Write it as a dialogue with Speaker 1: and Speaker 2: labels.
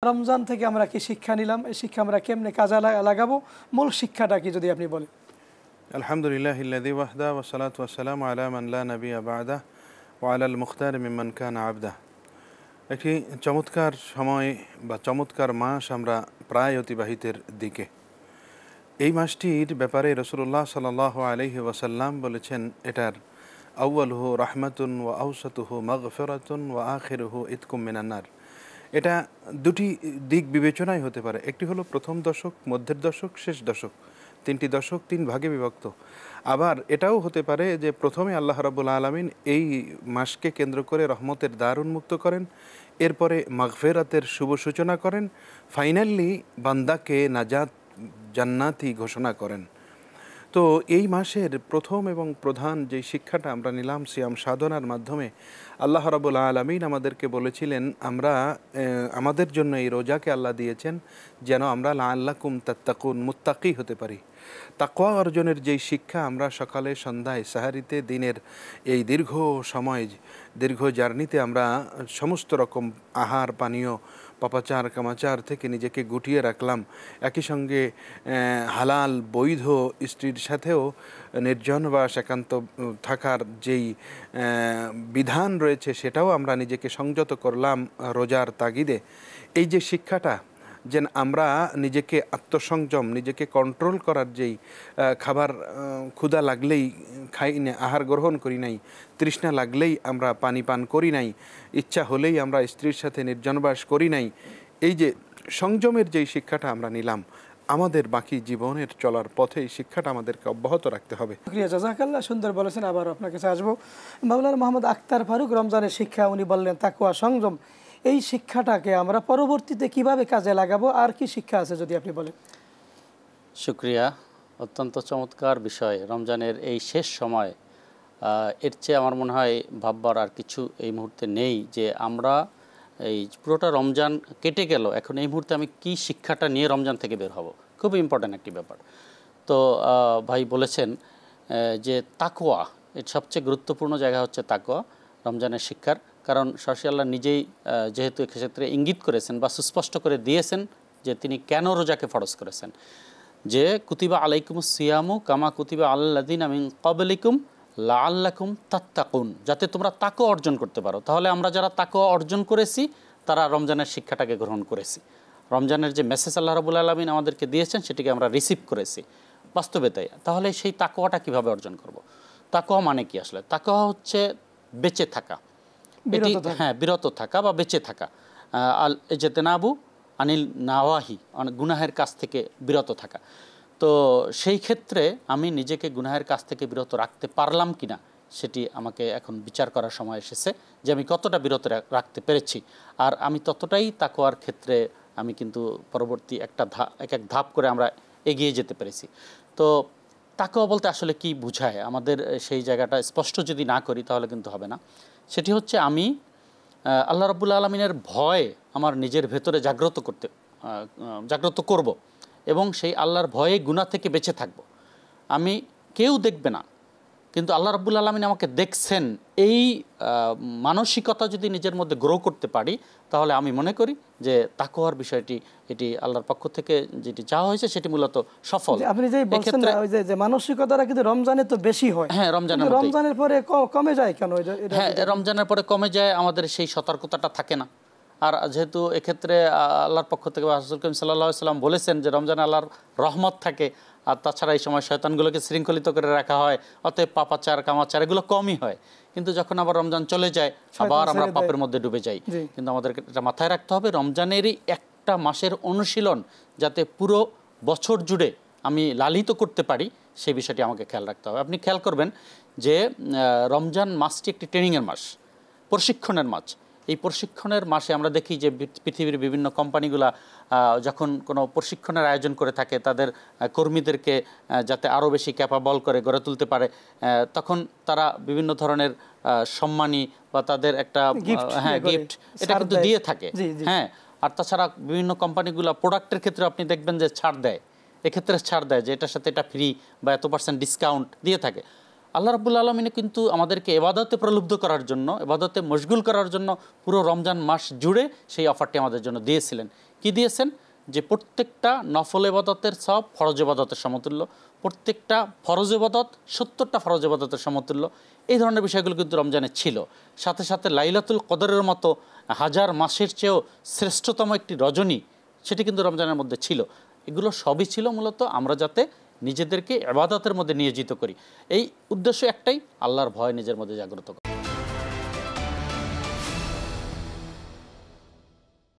Speaker 1: রমজান থেকে আমরা কি শিক্ষা নিলাম, এই শিক্ষা আমরা কেমনে কাজে লাগাবো, মূল শিক্ষাটা কি যদি আপনি বলেন।
Speaker 2: আলহামদুলিল্লাহিল্লাযী ওয়াহদা ওয়াসসালাতু ওয়াসসালামু আলা মান লা নাবিয়্যা বা'দা ওয়া আলাল মুখতার মিম্মান কানা আবদা। একটি চমৎকার সময় বা চমৎকার মাস আমরা প্রায় অতিবাহিতের দিকে। এই মাসটির ব্যাপারে রাসূলুল্লাহ সাল্লাল্লাহু আলাইহি ওয়াসাল্লাম বলেছেন, এটার আউয়ালুহু রাহমাতুন ওয়া আওসাতুহু মাগফিরাতুন ওয়া আখিরুহু ইতকুম মিনান নার। এটা দুটি দিক বিবেচনায় হতে পারে। একটি হলো প্রথম দশক, মধ্যের দশক, শেষ দশক, তিনটি দশক তিন ভাগে বিভক্ত। আবার এটাও হতে পারে যে প্রথমে আল্লাহ রাব্বুল আলামিন এই মাসকে কেন্দ্র করে রহমতের দ্বার উন্মুক্ত করেন, এরপরে মাগফিরাতের শুভ সূচনা করেন, ফাইনালি বান্দাকে নাজাত জান্নাতি ঘোষণা করেন। তো এই মাসের প্রথম এবং প্রধান যে শিক্ষাটা আমরা নিলাম সিয়াম সাধনার মাধ্যমে, আল্লাহ রাব্বুল আলামিন আমাদেরকে বলেছিলেন আমরা আমাদের জন্য এই রোজাকে আল্লাহ দিয়েছেন যেন আমরা লাআল্লাকুম তাত্তাকুন, মুত্তাকি হতে পারি। তাকওয়া অর্জনের যেই শিক্ষা আমরা সকালে সন্ধ্যায় সাহারিতে দিনের এই দীর্ঘ সময় দীর্ঘ জার্নিতে আমরা সমস্ত রকম আহার পানীয় পাপাচার কামাচার থেকে নিজেকে গুটিয়ে রাখলাম, একই সঙ্গে হালাল বৈধ স্ত্রীর সাথেও নির্জনবাস একান্ত থাকার যেই বিধান রয়েছে সেটাও আমরা নিজেকে সংযত করলাম রোজার তাগিদে। এই যে শিক্ষাটা যেন আমরা নিজেকে আত্মসংযম, নিজেকে কন্ট্রোল করার যেই খাবার ক্ষুধা লাগলেই খাই না, আহার গ্রহণ করি নাই, তৃষ্ণা লাগলেই আমরা পানি পান করি নাই, ইচ্ছা হলেই আমরা স্ত্রীর সাথে নির্জনবাস করি নাই, এই যে সংযমের যেই শিক্ষাটা আমরা নিলাম, আমাদের বাকি জীবনের চলার পথে এই শিক্ষাটা আমাদেরকে অব্যাহত রাখতে হবে।
Speaker 1: শুকরিয়া, জাযাকাল্লাহ, সুন্দর বলেছেন। আবার আপনার কাছে আসবো। মাওলানা মোহাম্মদ আখতার ফারুক, রমজানের শিক্ষা উনি বললেন তাকওয়া, সংযম, এই শিক্ষাটাকে আমরা পরবর্তীতে কিভাবে কাজে লাগাবো, আর কি শিক্ষা আছে যদি আপনি বলেন।
Speaker 3: শুকরিয়া, অত্যন্ত চমৎকার বিষয়। রমজানের এই শেষ সময়, এর চেয়ে আমার মনে হয় ভাববার আর কিছু এই মুহূর্তে নেই যে আমরা এই পুরোটা রমজান কেটে গেল, এখন এই মুহূর্তে আমি কি শিক্ষাটা নিয়ে রমজান থেকে বের হব, খুব ইম্পর্ট্যান্ট একটি ব্যাপার। তো ভাই বলেছেন যে তাকওয়া, এর সবচেয়ে গুরুত্বপূর্ণ জায়গা হচ্ছে তাকওয়া রমজানের শিক্ষার। কারণ সরাসরি আল্লাহ নিজেই যেহেতু এক্ষেত্রে ইঙ্গিত করেছেন বা সুস্পষ্ট করে দিয়েছেন যে তিনি কেন রোজাকে ফরজ করেছেন, যে কুতিবা আলাইকুমুস সিয়ামু কামা কুতিবা আলাল্লাযিনা মিন ক্বাবলিকুম লাআল্লাকুম তাত্তাকুন, যাতে তোমরা তাকওয়া অর্জন করতে পারো। তাহলে আমরা যারা তাকওয়া অর্জন করেছি তারা রমজানের শিক্ষাটাকে গ্রহণ করেছি, রমজানের যে মেসেজ আল্লাহ রাব্বুল আলামিন আমাদেরকে দিয়েছেন সেটিকে আমরা রিসিভ করেছি বাস্তবে। তাই তাহলে সেই তাকওয়াটা কিভাবে অর্জন করব? তাকওয়া মানে কি আসলে? তাকওয়া হচ্ছে বেঁচে থাকা, বিরত থাকা বা বেঁচে থাকা। আল ইজতিনাবু আনিল নাওয়াহি, গুনাহের কাছ থেকে বিরত থাকা। তো সেই ক্ষেত্রে আমি নিজেকে গুনাহের কাছ থেকে বিরত রাখতে পারলাম কিনা সেটি আমাকে এখন বিচার করার সময় এসেছে, যে আমি কতটা বিরত রাখতে পেরেছি। আর আমি ততটাই তাকওয়ার ক্ষেত্রে আমি কিন্তু পরবর্তী এক এক ধাপ করে আমরা এগিয়ে যেতে পেরেছি। তো তাকওয়া বলতে আসলে কি বুঝায়, আমাদের সেই জায়গাটা স্পষ্ট যদি না করি তাহলে কিন্তু হবে না। সেটি হচ্ছে আমি আল্লাহ রাব্বুল আলামিনের ভয় আমার নিজের ভেতরে জাগ্রত করব এবং সেই আল্লাহর ভয়ে গুনাহ থেকে বেঁচে থাকব। আমি কেউ দেখবে না কিন্তু আল্লাহ রাব্বুল আলামিন আমাকে দেখছেন, এই মানসিকতা যদি নিজের মধ্যে গ্রো করতে পারি তাহলে আমি মনে করি যে তাকওয়ার বিষয়টি এটি আল্লাহর পক্ষ থেকে যেটি চাওয়া হয়েছে সেটি মূলত সফল।
Speaker 1: আপনি যে বলছেন না ওই যে মানসিকতাটা কিন্তু রমজানে তো বেশি হয়।
Speaker 3: হ্যাঁ, রমজানের
Speaker 1: পরে কমে যায় কেন?
Speaker 3: হ্যাঁ, রমজানের পরে কমে যায়, আমাদের সেই সতর্কতাটা থাকে না। আর যেহেতু এক্ষেত্রে আল্লাহর পক্ষ থেকে রাসূল করিম সাল্লাল্লাহু আলাইহি ওয়াসাল্লাম বলেছেন যে রমজানে আল্লাহর রহমত থাকে, আর তাছাড়া এই সময় শয়তানগুলোকে শৃঙ্খলিত করে রাখা হয়, অতএব পাপাচার কামাচার এগুলো কমই হয়। কিন্তু যখন আবার রমজান চলে যায় আবার আমরা পাপের মধ্যে ডুবে যাই। কিন্তু আমাদেরকে এটা মাথায় রাখতে হবে, রমজানেরই একটা মাসের অনুশীলন যাতে পুরো বছর জুড়ে আমি লালিত করতে পারি সেই বিষয়টি আমাকে খেয়াল রাখতে হবে। আপনি খেয়াল করবেন যে রমজান মাসটি একটি ট্রেনিংয়ের মাস, প্রশিক্ষণের মাস। এই প্রশিক্ষণের মাসে আমরা দেখি যে পৃথিবীর বিভিন্ন কোম্পানিগুলা যখন কোনো প্রশিক্ষণের আয়োজন করে থাকে তাদের কর্মীদেরকে যাতে আরও বেশি ক্যাপাবল করে গড়ে তুলতে পারে, তখন তারা বিভিন্ন ধরনের সম্মানী বা তাদের একটা গিফট এটা কিন্তু দিয়ে থাকে। হ্যাঁ, আর তাছাড়া বিভিন্ন কোম্পানিগুলো প্রোডাক্টের ক্ষেত্রে আপনি দেখবেন যে ছাড় দেয়, এক্ষেত্রে ছাড় দেয় যে এটার সাথে এটা ফ্রি বা এত % ডিসকাউন্ট দিয়ে থাকে। আল্লাহ রাব্বুল আলামিন কিন্তু আমাদেরকে ইবাদতে প্রলুব্ধ করার জন্য, ইবাদতে মশগুল করার জন্য পুরো রমজান মাস জুড়ে সেই অফারটি আমাদের জন্য দিয়েছিলেন। কি দিয়েছেন? যে প্রত্যেকটা নফল ইবাদতের সব ফরজ ইবাদতের সমতুল্য, প্রত্যেকটা ফরজ ইবাদত 70টা ফরজ ইবাদতের সমতুল্য। এই ধরনের বিষয়গুলো কিন্তু রমজানে ছিল। সাথে সাথে লাইলাতুল কদরের মতো হাজার মাসের চেয়েও শ্রেষ্ঠতম একটি রজনী, সেটি কিন্তু রমজানের মধ্যে ছিল। এগুলো সবই ছিল মূলত আমরা যাতে নিজেদেরকে ইবাদতের মধ্যে নিয়োজিত করি। এই উদ্দেশ্য একটাই, আল্লাহর ভয় নিজের মধ্যে জাগ্রত করা।